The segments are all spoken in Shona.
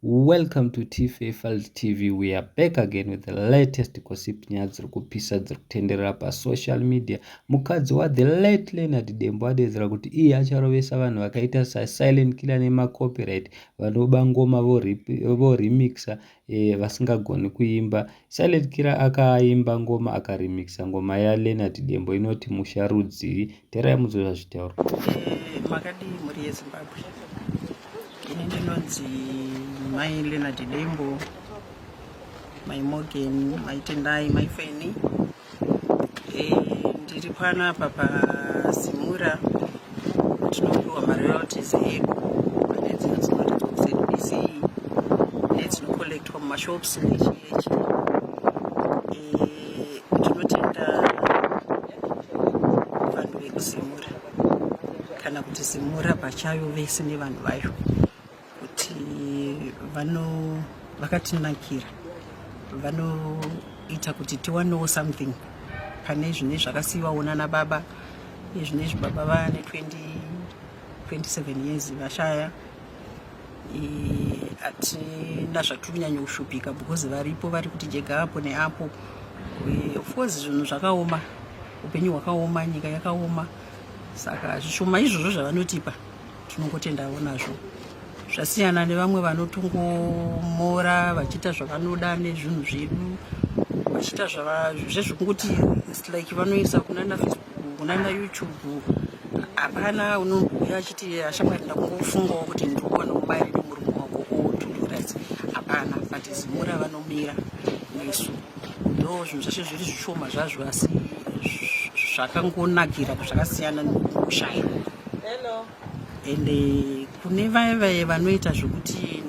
Welcome to T-Faithful TV. We are back again with the latest gossip nyaya dziri kupisa dziri kutenderera pasocial media. Mukadzi the late Leonard Dembo adedzera kuti iye acharovesa vanhu vakaita Silent Killer nemacopyright vanoba ngoma voremixa vasingagoni kuimba. Silent Killer akaimba ngoma akaremixa ngoma yaLeonard Dembo inoti musharudzi. Terai muzozva zvitauro. Makadi muri yeZimbabwe. Ini ndinonzi Mai Leonard Dembo, Mai Morgan, Mai Tendai, Mai Feni. Ndiri panapa paZimura tinopiwa maroyalties edu pane dzino dzinoratidza kuZBC nedzinokolektwa mumashops nechiyechi. Tinotenda vanhu vekuZimura kana kuti Zimura pachayo vese nevanhu vayo kuti vakatinakira, vanoita kuti tiwanewo something pane zvine zvakasiyiwawo nababa. Zvinezvi baba vane 27 years vashaya. Hatina zvatiri kunyanya kushupika because varipo vari kuti jega apo neapo. Of course zvinhu zvakaoma, upenyu hwakaoma, nyika yakaoma, saka zvishoma izvozvo zvavanotipa tinongotendawo nazvo. Zvasiyana nevamwe vanotongomora vachiita zvavanoda nezvinhu zvedu, vachiita zvezvekungoti like vanoisa kunana Facebook, kunana YouTube. Hapana unobhuya achiti ashamwari ndakungofungawo kuti ndikuwana mubayiri nemurume wako otunduradzi. Hapana, but Zimura vanomira nesu. Ndo zvinhu zvashe zviri zvishoma zvazvo asi zvakangonakira zvakasiyana nekushaya. Ende kune vaye vanoita zvokuti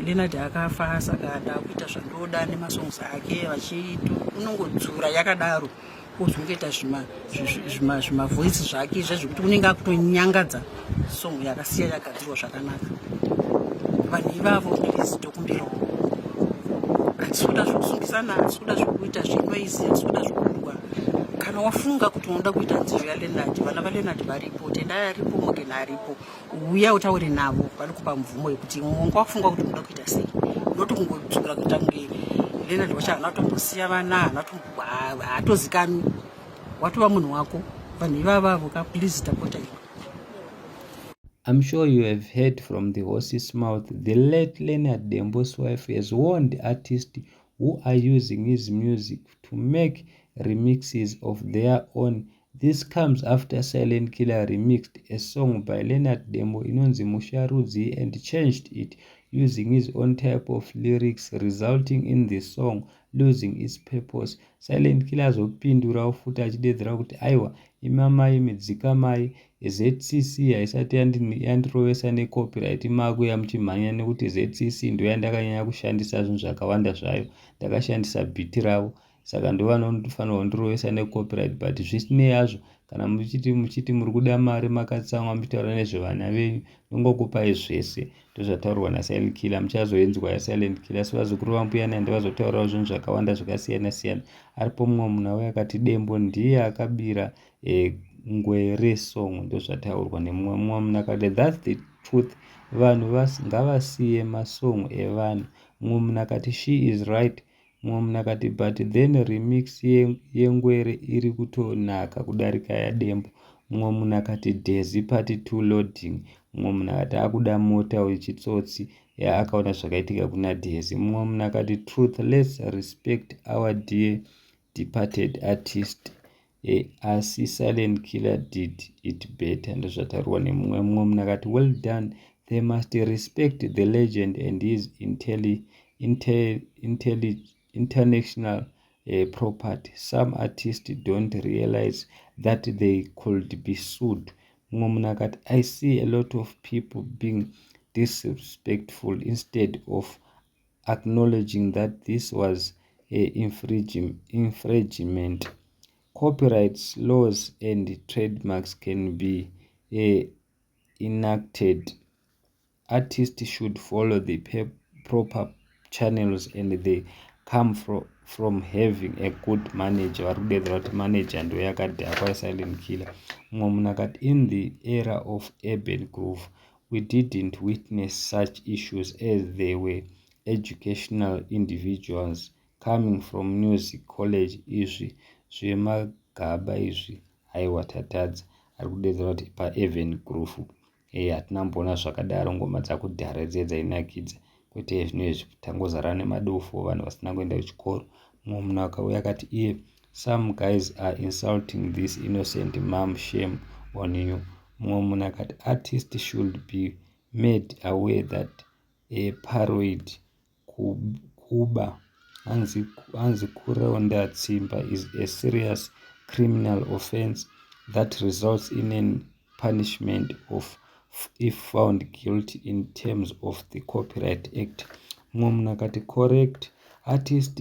Leonard akafa saka ndakuita zvandoda nemasongs ake unongodzura yakadaro ozongoita zvimavoice zvake zvekuti unenge akutonyangadza song yakasiya yakadzirwa zvakanaka. Vanhu ivavo please tokumbirawo, hatisuda zvokusungisana, hatisuda zvokuita zvenoizi, hatisuda zvokurwa. Kana wafunga kuti unoda kuita nziyo yaLeonard, vana vaLeonard varipo, Tendai aripo, Morgan aripo, uya utaure navo, varikupa mvumo yekuti wanga wafunga kuti unoda kuita sei. Noti kungodzura kuita kunge Leonard wacho haana kutombosiya vana, haatozikanwi, watova munhu wako. Vanhu ivavavo please tapota. I'm sure you have heard from the horse's mouth. The late Leonard Dembo's wife has warned artists who are using his music to make remixes of their own. This comes after Silent Killer remixed a song by Leonard Dembo inonzi Musharudzi and changed it using his own type of lyrics, resulting in the song losing its purpose. Silent Killer zopindura futi achidedzera kuti aiwa imamai midzikamai ZCC haisati yandirovesa necopyright makuya muchimhanya nekuti ZCC ndo yandakanyanya kushandisa zvinhu zvakawanda zvayo, ndakashandisa bhiti ravo saka ndovanofanirwa kundirovesa necopyright. But zvisinei hazvo, kana muchiti muri kuda mari makatsamwa muchitaura nezvevana venyu, nongokupai zvese. Ndozvataurwa naSilent Killer, muchazoenzwa yaSilent Killer. Sivazukuru vambuya naye vazotaurawo zvinhu zvakawanda zvakasiyana siyana. Aripo mumwe munhu auya akati Dembo ndiye akabira ngwere song, ndozvataurwa nemumwe munhu akati that's the truth. Vanhu ngavasiye masong evanhu. Mumwe munhu akati she is right. Mumwe munhu akati but then remix yengwere iri kutonaka kudarika yaDembo. Mumwe munhu akati Desi part 2 loading. Mumwe munhu akati akuda mota wechitsotsi akaona zvakaitika kuna Desi. Mumwe munhu akati truth, let's respect our dear departed artist. Asi Silent Killer did it better. Ndozvataurwa nemumwe munhu akati well done, they must respect the legend and his international property. Some artists don't realize that they could be sued. Mumwe munhu akati I see a lot of people being disrespectful instead of acknowledging that this was infringement. Copyright laws and trademarks can be enacted. Artists should follow the proper channels and they come from having a good manager. Varikudedzera kuti manager ndo yakadhakwa Silent Killer. Mumwe munhu akati in the era of urban groove we didn't witness such issues as they were educational individuals coming from music college. Izvi zvemagaba izvi haiwa tatadza. Ari kudedzera kuti paeven groove hatina mbona zvakadaro, ngoma dzakudhara dzainakidza, kwete zvino izvi tangozara nemadofo, vanhu vasina kuenda kuchikoro. Mumwe munhu akauya akati iye, some guys are insulting this innocent mom, shame on you. Mumwe munhu akati artist should be made aware that a parodied kuba hanzi kuronda tsimba is a serious criminal offense that results in a punishment of if found guilty in terms of the Copyright Act. Mumwe munhu akati correct, artist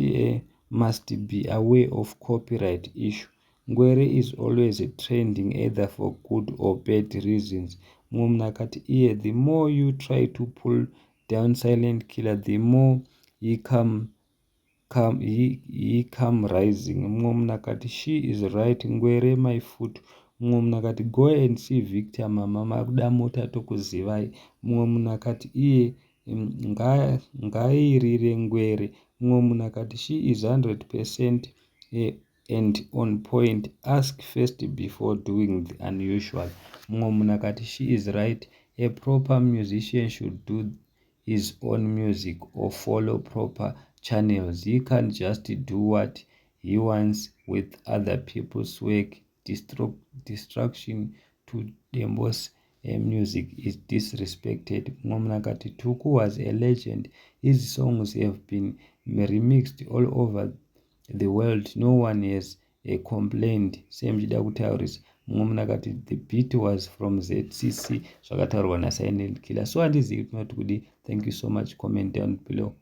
must be aware of copyright issue. Ngwere is always trending either for good or bad reasons. Mumwe munhu akati iye, the more you try to pull down Silent Killer, the more he come rising. Mumwe munhu akati she is right, Ngwere my foot. Mumwe munhu akati go and see Victor mama, makuda mota tokuzivai. Mumwe munhu akati iye ngairire Ngwere. Mumwe munhu akati she is 100% and on point, ask first before doing the unusual. Mumwe munhu akati she is right, a proper musician should do his own music or follow proper channels. He can't just do what he wants with other people's work. Distraction to Dembo's music is disrespected. Mumwe munhu akati Tuku was a legend. His songs have been remixed all over the world. No one has complained. Same chida kutaurisa. Mumwe munhu akati the beat was from ZCC, zvakataurwa naSilent Killer. So handizivi kuti kudi. Thank you so much. Comment down below.